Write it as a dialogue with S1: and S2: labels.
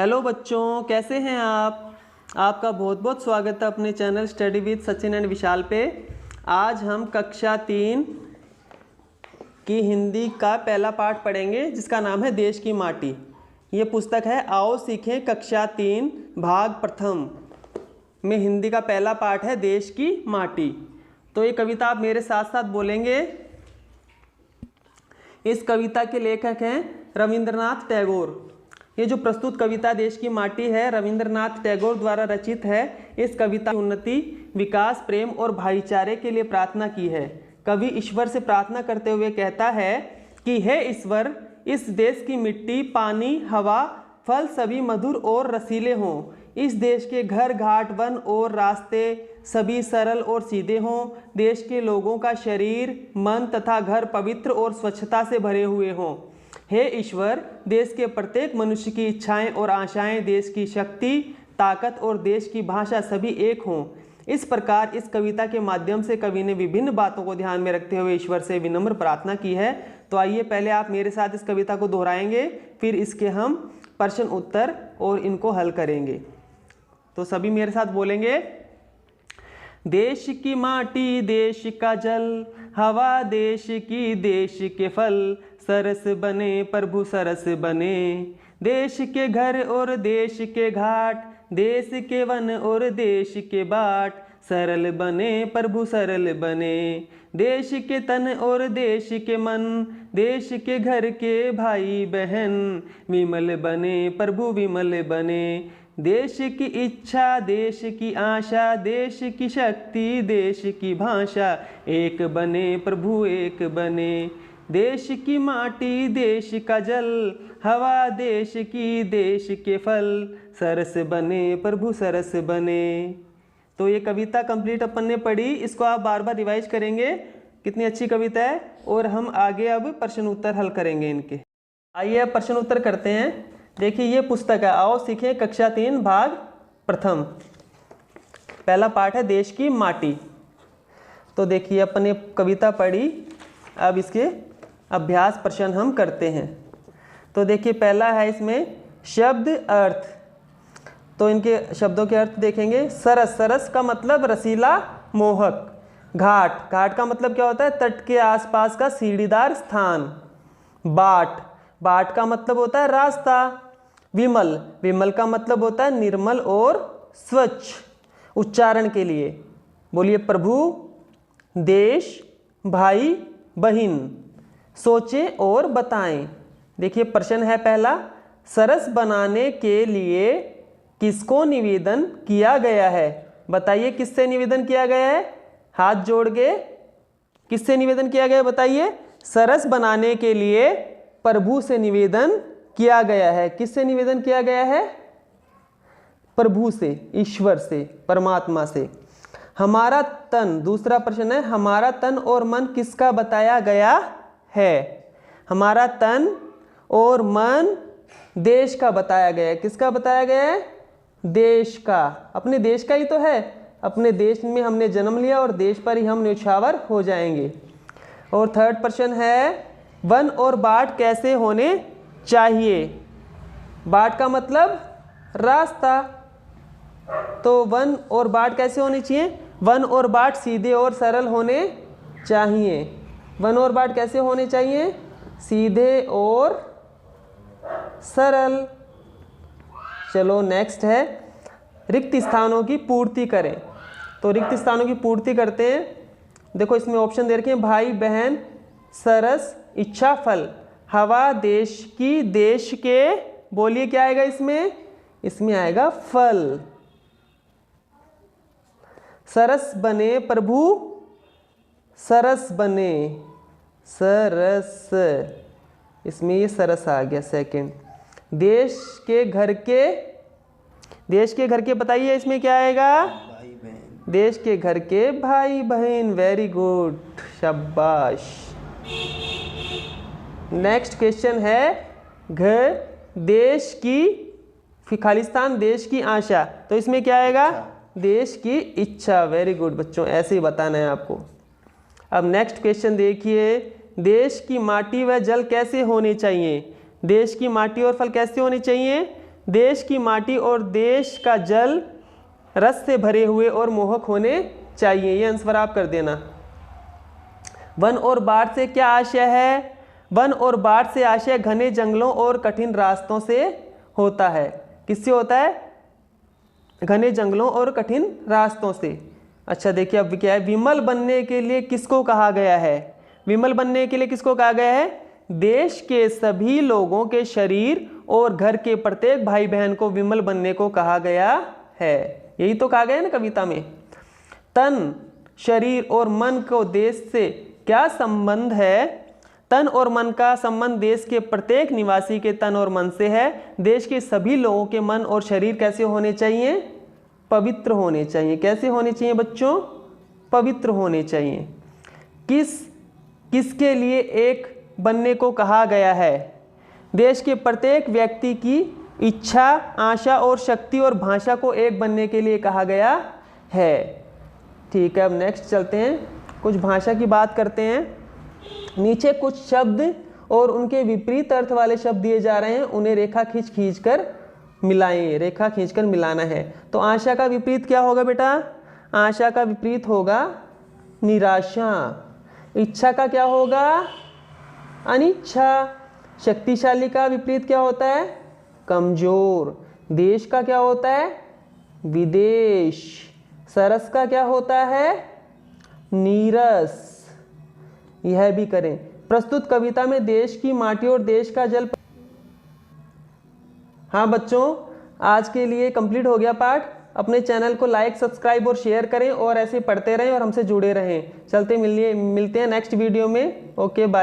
S1: Hello बच्चों, कैसे हैं आप। आपका बहुत बहुत स्वागत है अपने channel study with Sachin and Vishal पे। आज हम कक्षा 3 की हिंदी का पहला पाठ पढ़ेंगे जिसका नाम है देश की माटी। ये पुस्तक है आओ सीखें कक्षा 3 भाग प्रथम में हिंदी का पहला पाठ है देश की माटी। तो ये कविता आप मेरे साथ साथ बोलेंगे। इस कविता के लेखक हैं रविंद्रनाथ टैगोर। ये जो प्रस्तुत कविता देश की माटी है रविंद्रनाथ टैगोर द्वारा रचित है। इस कविता की उन्नति, विकास, प्रेम और भाईचारे के लिए प्रार्थना की है। कवि ईश्वर से प्रार्थना करते हुए कहता है कि हे ईश्वर, इस देश की मिट्टी, पानी, हवा, फल सभी मधुर और रसीले हों। इस देश के घर, घाट, वन और रास्ते सभी सरल और सीधे हों। देश के लोगों का शरीर, मन तथा घर पवित्र और स्वच्छता से भरे हुए हों। हे ईश्वर, देश के प्रत्येक मनुष्य की इच्छाएं और आशाएं, देश की शक्ति, ताकत और देश की भाषा सभी एक हों। इस प्रकार इस कविता के माध्यम से कवि ने विभिन्न बातों को ध्यान में रखते हुए ईश्वर से विनम्र प्रार्थना की है। तो आइए पहले आप मेरे साथ इस कविता को दोहराएंगे, फिर इसके हम प्रश्न उत्तर और इनको हल करेंगे। तो सभी मेरे साथ बोलेंगे। देश की माटी, देश का जल, हवा देश की, देश के फल, सरस बने प्रभु सरस बने। देश के घर और देश के घाट, देश के वन और देश के बाट, सरल बने प्रभु सरल बने। देश के तन और देश के मन, देश के घर के भाई बहन, विमल बने प्रभु विमल बने। देश की इच्छा, देश की आशा, देश की शक्ति, देश की भाषा, एक बने प्रभु एक बने। देश की माटी, देश का जल, हवा देश की, देश के फल, सरस बने प्रभु सरस बने। तो ये कविता कंप्लीट अपन ने पढ़ी। इसको आप बार बार रिवाइज करेंगे। कितनी अच्छी कविता है। और हम आगे अब प्रश्न उत्तर हल करेंगे इनके। आइए अब प्रश्न उत्तर करते हैं। देखिए ये पुस्तक है आओ सीखें कक्षा 3 भाग प्रथम। पहला पाठ है देश की माटी। तो देखिए अपन ने कविता पढ़ी, अब इसके अभ्यास प्रश्न हम करते हैं। तो देखिए पहला है इसमें शब्द अर्थ। तो इनके शब्दों के अर्थ देखेंगे। सरस, सरस का मतलब रसीला, मोहक। घाट, घाट का मतलब क्या होता है? तट के आसपास का सीढ़ीदार स्थान। बाट, बाट का मतलब होता है रास्ता। विमल, विमल का मतलब होता है निर्मल और स्वच्छ। उच्चारण के लिए बोलिए प्रभु, देश, भाई, बहन। सोचें और बताएं। देखिए प्रश्न है पहला, सरस बनाने के लिए किसको निवेदन किया गया है? बताइए किससे निवेदन किया गया है? हाथ जोड़ के किससे निवेदन किया गया है बताइए। सरस बनाने के लिए प्रभु से निवेदन किया गया है। किससे निवेदन किया गया है? प्रभु से, ईश्वर से, परमात्मा से। हमारा तन, दूसरा प्रश्न है हमारा तन और मन किसका बताया गया है? हमारा तन और मन देश का बताया गया है। किसका बताया गया है? देश का। अपने देश का ही तो है। अपने देश में हमने जन्म लिया और देश पर ही हम न्यौछावर हो जाएंगे। और थर्ड प्रश्न है वन और बाट कैसे होने चाहिए? बाट का मतलब रास्ता। तो वन और बाट कैसे होने चाहिए? वन और बाट सीधे और सरल होने चाहिए। वन और बाट कैसे होने चाहिए? सीधे और सरल। चलो नेक्स्ट है रिक्त स्थानों की पूर्ति करें। तो रिक्त स्थानों की पूर्ति करते हैं। देखो इसमें ऑप्शन दे रखे हैं भाई बहन, सरस, इच्छा, फल। हवा देश की, देश के, बोलिए क्या आएगा इसमें? इसमें आएगा फल। सरस बने प्रभु सरस बने, सरस, इसमें ये सरस आ गया सेकंड। देश के घर के, देश के घर के बताइए इसमें क्या आएगा?
S2: भाई बहन।
S1: देश के घर के भाई बहन। वेरी गुड, शाबाश। नेक्स्ट क्वेश्चन है घर देश की, खालिस्तान देश की आशा। तो इसमें क्या आएगा? देश की इच्छा। वेरी गुड बच्चों, ऐसे ही बताना है आपको। अब नेक्स्ट क्वेश्चन देखिए, देश की माटी व जल कैसे होने चाहिए? देश की माटी और फल कैसे होने चाहिए? देश की माटी और देश का जल रस से भरे हुए और मोहक होने चाहिए। ये आंसर आप कर देना। वन और बाढ़ से क्या आशय है? वन और बाढ़ से आशय घने जंगलों और कठिन रास्तों से होता है। किससे होता है? घने जंगलों और कठिन रास्तों से। अच्छा देखिए अब क्या है, विमल बनने के लिए किसको कहा गया है? विमल बनने के लिए किसको कहा गया है? देश के सभी लोगों के शरीर और घर के प्रत्येक भाई बहन को विमल बनने को कहा गया है। यही तो कहा गया है ना कविता में। तन, शरीर और मन को देश से क्या संबंध है? तन और मन का संबंध देश के प्रत्येक निवासी के तन और मन से है। देश के सभी लोगों के मन और शरीर कैसे होने चाहिए? पवित्र होने चाहिए। कैसे होने चाहिए बच्चों? पवित्र होने चाहिए। किसके लिए एक बनने को कहा गया है? देश के प्रत्येक व्यक्ति की इच्छा, आशा और शक्ति और भाषा को एक बनने के लिए कहा गया है। ठीक है, अब नेक्स्ट चलते हैं, कुछ भाषा की बात करते हैं। नीचे कुछ शब्द और उनके विपरीत अर्थ वाले शब्द दिए जा रहे हैं, उन्हें रेखा खींच कर मिलाएं। रेखा खींचकर मिलाना है। तो आशा का विपरीत क्या होगा बेटा? आशा का विपरीत होगा निराशा। इच्छा का क्या होगा? अनिच्छा। शक्तिशाली का विपरीत क्या होता है? कमजोर। देश का क्या होता है? विदेश। सरस का क्या होता है? नीरस। यह भी करें। प्रस्तुत कविता में देश की माटी और देश का जल। हाँ बच्चों, आज के लिए कंप्लीट हो गया पाठ। अपने चैनल को लाइक, सब्सक्राइब और शेयर करें और ऐसे पढ़ते रहें और हमसे जुड़े रहें। चलते मिलते हैं नेक्स्ट वीडियो में। Okay bye.